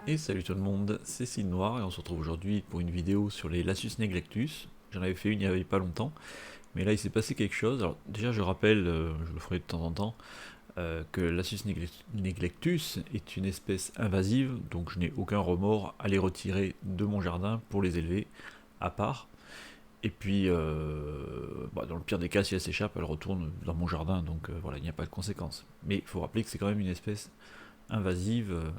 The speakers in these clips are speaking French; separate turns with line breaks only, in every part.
Et salut tout le monde, c'est Cid Noir et on se retrouve aujourd'hui pour une vidéo sur les Lasius neglectus. J'en avais fait une il n'y avait pas longtemps, mais là il s'est passé quelque chose. Alors déjà je rappelle, je le ferai de temps en temps, que Lasius neglectus est une espèce invasive, donc je n'ai aucun remords à les retirer de mon jardin pour les élever à part. Et puis, dans le pire des cas, si elle s'échappe, elle retourne dans mon jardin, donc voilà, il n'y a pas de conséquences. Mais il faut rappeler que c'est quand même une espèce invasive.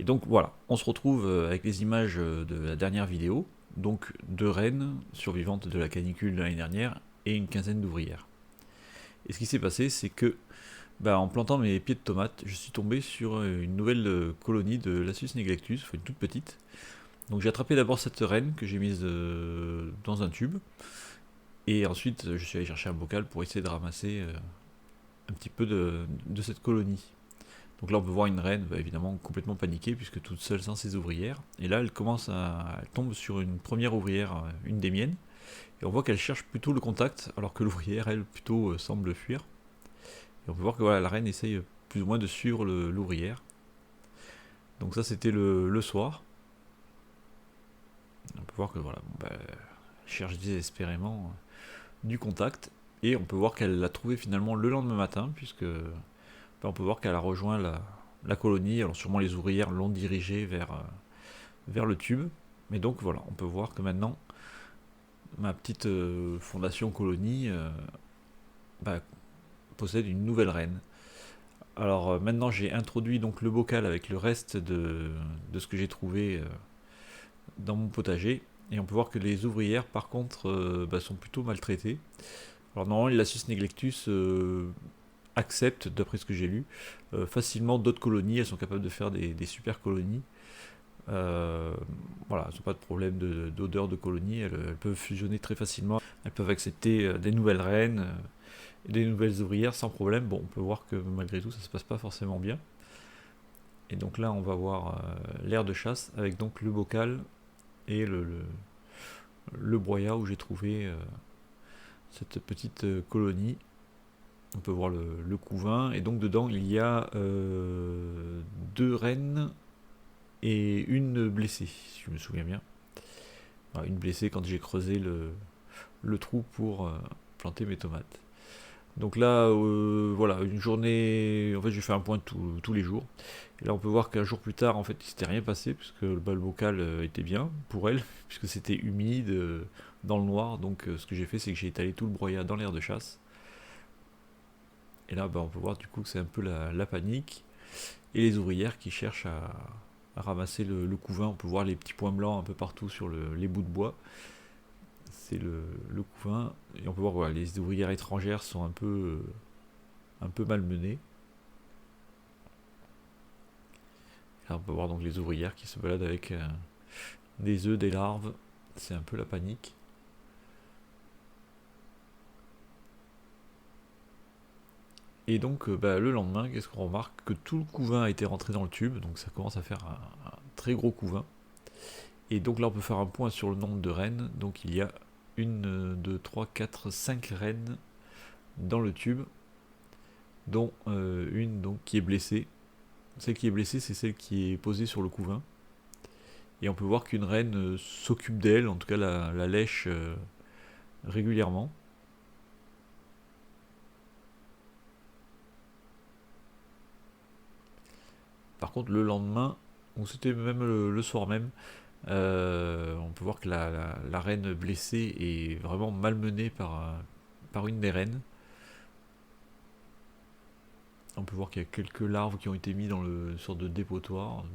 Et donc voilà, on se retrouve avec les images de la dernière vidéo, donc deux rennes survivantes de la canicule de l'année dernière et une quinzaine d'ouvrières. Et ce qui s'est passé, c'est que en plantant mes pieds de tomates, je suis tombé sur une nouvelle colonie de Lasius neglectus, enfin une toute petite. Donc j'ai attrapé d'abord cette reine que j'ai mise dans un tube, et ensuite je suis allé chercher un bocal pour essayer de ramasser un petit peu de cette colonie. Donc là, on peut voir une reine, évidemment, complètement paniquée, puisque toute seule sans ses ouvrières. Et là, elle tombe sur une première ouvrière, une des miennes, et on voit qu'elle cherche plutôt le contact, alors que l'ouvrière, elle, plutôt semble fuir. Et on peut voir que voilà, la reine essaye plus ou moins de suivre l'ouvrière. Donc ça, c'était le soir. On peut voir que voilà, elle cherche désespérément du contact. Et on peut voir qu'elle l'a trouvé finalement le lendemain matin, puisque on peut voir qu'elle a rejoint la colonie. Alors sûrement les ouvrières l'ont dirigée vers le tube. Mais donc voilà, on peut voir que maintenant, ma petite fondation colonie bah, possède une nouvelle reine. Alors maintenant j'ai introduit donc le bocal avec le reste de ce que j'ai trouvé dans mon potager. Et on peut voir que les ouvrières par contre sont plutôt maltraitées. Alors normalement les Lasius neglectus acceptent, d'après ce que j'ai lu, facilement d'autres colonies. Elles sont capables de faire des super colonies. Voilà, elles n'ont pas de problème d'odeur de colonie, elles peuvent fusionner très facilement, elles peuvent accepter des nouvelles reines, des nouvelles ouvrières sans problème. Bon, on peut voir que malgré tout, ça se passe pas forcément bien. Et donc là, on va voir l'aire de chasse avec donc le bocal et le broyat où j'ai trouvé cette petite colonie. On peut voir le couvain, et donc dedans, il y a deux reines et une blessée, si je me souviens bien. Voilà, une blessée quand j'ai creusé le trou pour planter mes tomates. Donc là, voilà, une journée. En fait, j'ai fait un point tous les jours. Et là, on peut voir qu'un jour plus tard, en fait, il s'était rien passé, puisque le bal bocal était bien pour elle, puisque c'était humide, dans le noir. Donc, ce que j'ai fait, c'est que j'ai étalé tout le broyat dans l'aire de chasse. Et là, on peut voir du coup que c'est un peu la panique. Et les ouvrières qui cherchent à ramasser le couvain. On peut voir les petits points blancs un peu partout sur les bouts de bois. C'est le couvain. Et on peut voir voilà, les ouvrières étrangères sont un peu malmenées. Là, on peut voir donc les ouvrières qui se baladent avec des œufs, des larves. C'est un peu la panique. Et donc le lendemain, qu'est-ce qu'on remarque? Que tout le couvain a été rentré dans le tube, donc ça commence à faire un très gros couvain. Et donc là on peut faire un point sur le nombre de rennes. Donc il y a 1, 2, 3, 4, 5 rennes dans le tube, dont une donc, qui est blessée. Celle qui est blessée, c'est celle qui est posée sur le couvain. Et on peut voir qu'une reine s'occupe d'elle, en tout cas la lèche régulièrement. Par contre, le lendemain, ou c'était même le soir même, on peut voir que la reine blessée est vraiment malmenée par une des reines. On peut voir qu'il y a quelques larves qui ont été mises dans une sorte de dépotoir,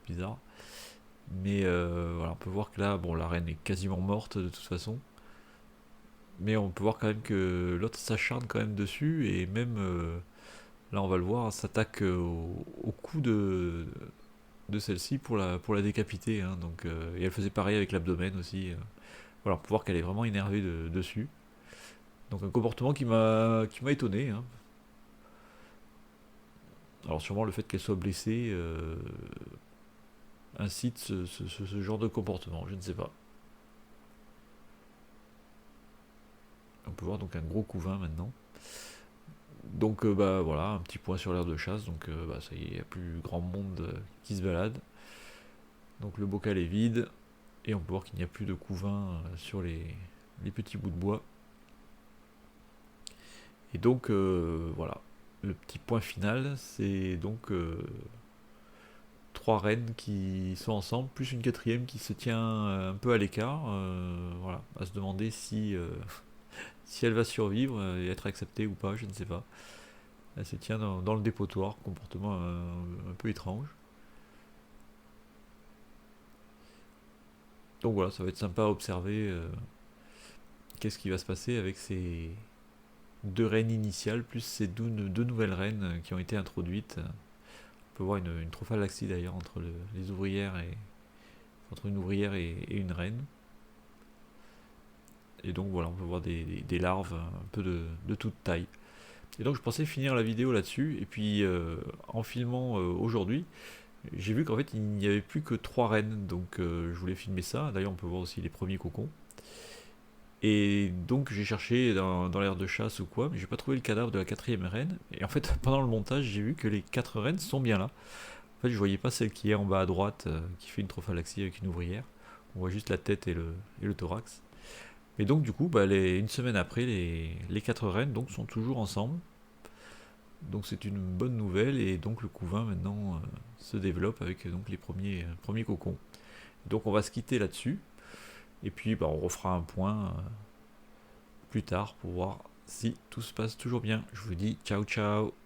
bizarre. Mais voilà, on peut voir que là, bon, la reine est quasiment morte de toute façon. Mais on peut voir quand même que l'autre s'acharne quand même dessus, et même là on va le voir, s'attaque au cou de celle-ci pour la décapiter. Hein. Donc, et elle faisait pareil avec l'abdomen aussi. Voilà, on peut voir qu'elle est vraiment énervée dessus. Donc un comportement qui m'a étonné. Hein. Alors sûrement le fait qu'elle soit blessée incite ce genre de comportement, je ne sais pas. On peut voir donc un gros couvain maintenant. Donc bah voilà, un petit point sur l'aire de chasse, donc bah, ça y est, il n'y a plus grand monde qui se balade. Donc le bocal est vide, et on peut voir qu'il n'y a plus de couvain sur les petits bouts de bois. Et donc voilà, le petit point final, c'est donc trois rennes qui sont ensemble, plus une quatrième qui se tient un peu à l'écart, voilà, à se demander si, si elle va survivre et être acceptée ou pas, je ne sais pas. Elle se tient dans le dépotoir, comportement un peu étrange. Donc voilà, ça va être sympa à observer qu'est-ce qui va se passer avec ces deux reines initiales, plus ces deux nouvelles reines qui ont été introduites. On peut voir une trophalaxie d'ailleurs entre les ouvrières et entre une ouvrière et une reine. Et donc voilà, on peut voir des larves un peu de toute taille. Et donc je pensais finir la vidéo là-dessus, et puis en filmant aujourd'hui, j'ai vu qu'en fait il n'y avait plus que trois reines, donc je voulais filmer ça. D'ailleurs on peut voir aussi les premiers cocons. Et donc j'ai cherché dans l'aire de chasse ou quoi, mais j'ai pas trouvé le cadavre de la quatrième reine. Et en fait pendant le montage j'ai vu que les quatre reines sont bien là. En fait je voyais pas celle qui est en bas à droite, qui fait une trophalaxie avec une ouvrière. On voit juste la tête et le thorax. Et donc du coup, bah, une semaine après, les quatre reines donc, sont toujours ensemble. Donc c'est une bonne nouvelle et donc le couvain maintenant se développe avec donc les premiers cocons. Donc on va se quitter là-dessus et puis bah, on refera un point plus tard pour voir si tout se passe toujours bien. Je vous dis ciao ciao.